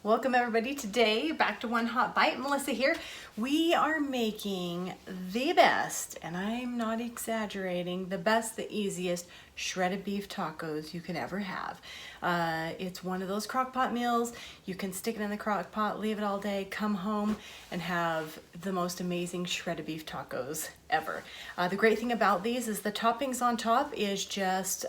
Welcome everybody. Today, back to One Hot Bite. Melissa here. We are making the best, and I'm not exaggerating, the best, the easiest shredded beef tacos you can ever have. It's one of those crock pot meals. You can stick it in the crock pot, leave it all day, come home and have the most amazing shredded beef tacos ever. The great thing about these is the toppings on top is just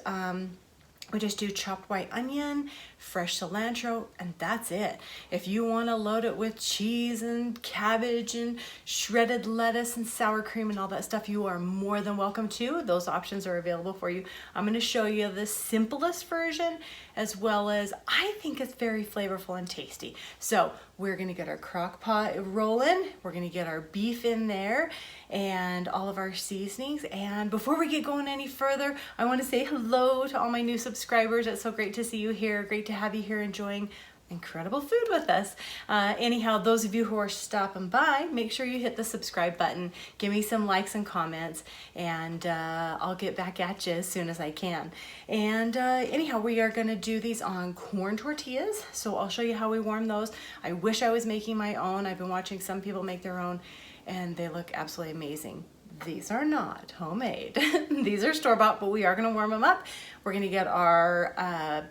we just do chopped white onion, fresh cilantro, and that's it. If you want to load it with cheese and cabbage and shredded lettuce and sour cream and all that stuff, you are more than welcome to. Those options are available for you. I'm going to show you the simplest version, as well as I think it's very flavorful and tasty. So we're going to get our crock pot rolling. We're going to get our beef in there and all of our seasonings. And before we get going any further, I want to say hello to all my new subscribers. It's so great to see you here. Great to have you here enjoying incredible food with us. Anyhow, those of you who are stopping by, make sure you hit the subscribe button. Give me some likes and comments, and I'll get back at you as soon as I can. And anyhow, we are going to do these on corn tortillas, so I'll show you how we warm those. I wish I was making my own. I've been watching some people make their own, and they look absolutely amazing. These are not homemade. These are store-bought, but we are going to warm them up. We're going to get our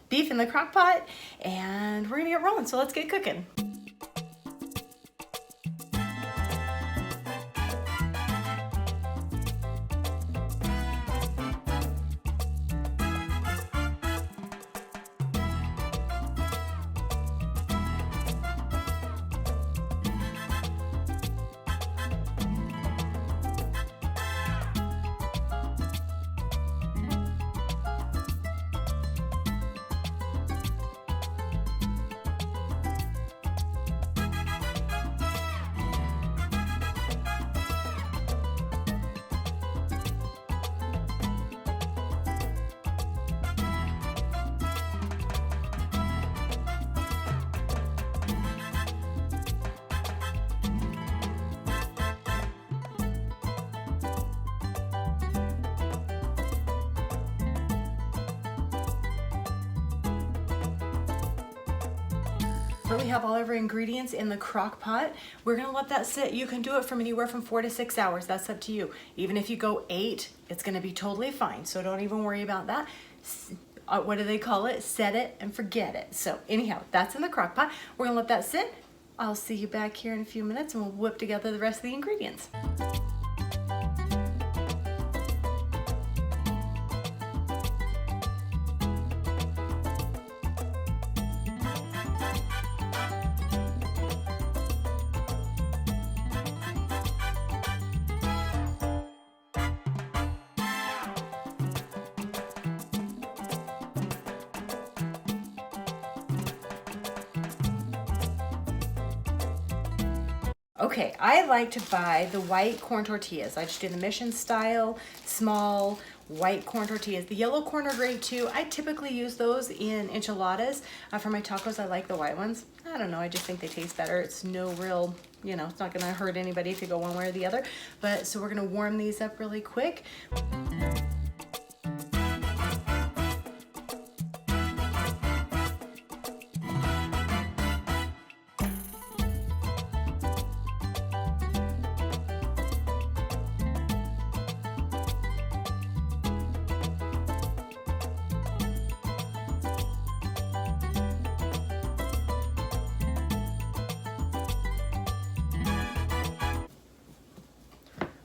beef in the crock pot, and we're gonna get rolling. So let's get cooking. We have all of our ingredients in the crock pot. We're gonna let that sit. You can do it from anywhere from 4 to 6 hours. That's up to you. Even if you go 8, it's gonna be totally fine. So don't even worry about that. What do they call it? Set it and forget it. So anyhow, that's in the crock pot. We're gonna let that sit. I'll see you back here in a few minutes and we'll whip together the rest of the ingredients. Okay, I like to buy the white corn tortillas. I just do the mission style, small white corn tortillas. The yellow corn are great too. I typically use those in enchiladas. For my tacos, I like the white ones. I don't know, I just think they taste better. It's no real, you know, it's not gonna hurt anybody if you go one way or the other. But so we're gonna warm these up really quick.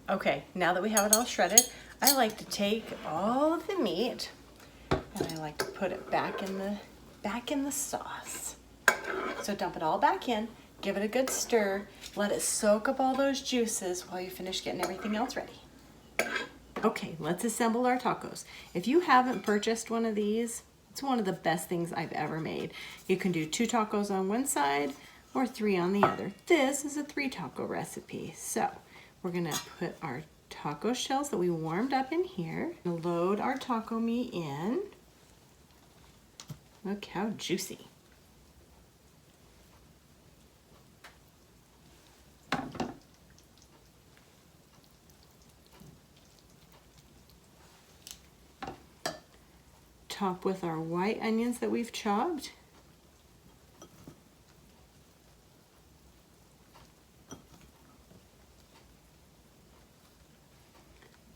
Okay, now that we have it all shredded, I like to take all of the meat and I like to put it back in the sauce. So dump it all back in, give it a good stir, let it soak up all those juices while you finish getting everything else ready. Okay, let's assemble our tacos. If you haven't purchased one of these, it's one of the best things I've ever made. You can do 2 tacos on one side or 3 on the other. This is a 3 taco recipe. So we're gonna put our taco shells that we warmed up in here, load our taco meat in. Look how juicy. top with our white onions that we've chopped.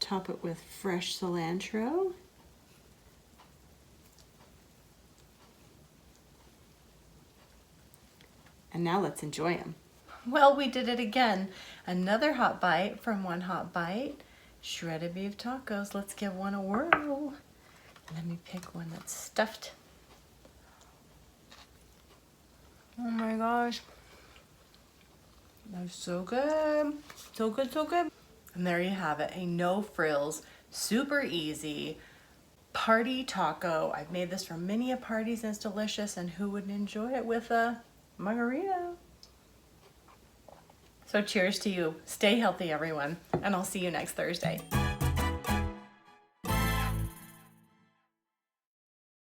top it with fresh cilantro. And now let's enjoy them. Well, we did it again. Another hot bite from One Hot Bite. Shredded beef tacos. Let's give one a whirl. Let me pick one that's stuffed. Oh my gosh. That's so good. So good, so good. And there you have it. A no frills, super easy party taco. I've made this for many a parties and it's delicious, and who wouldn't enjoy it with a margarita? So cheers to you. Stay healthy, everyone, and I'll see you next Thursday.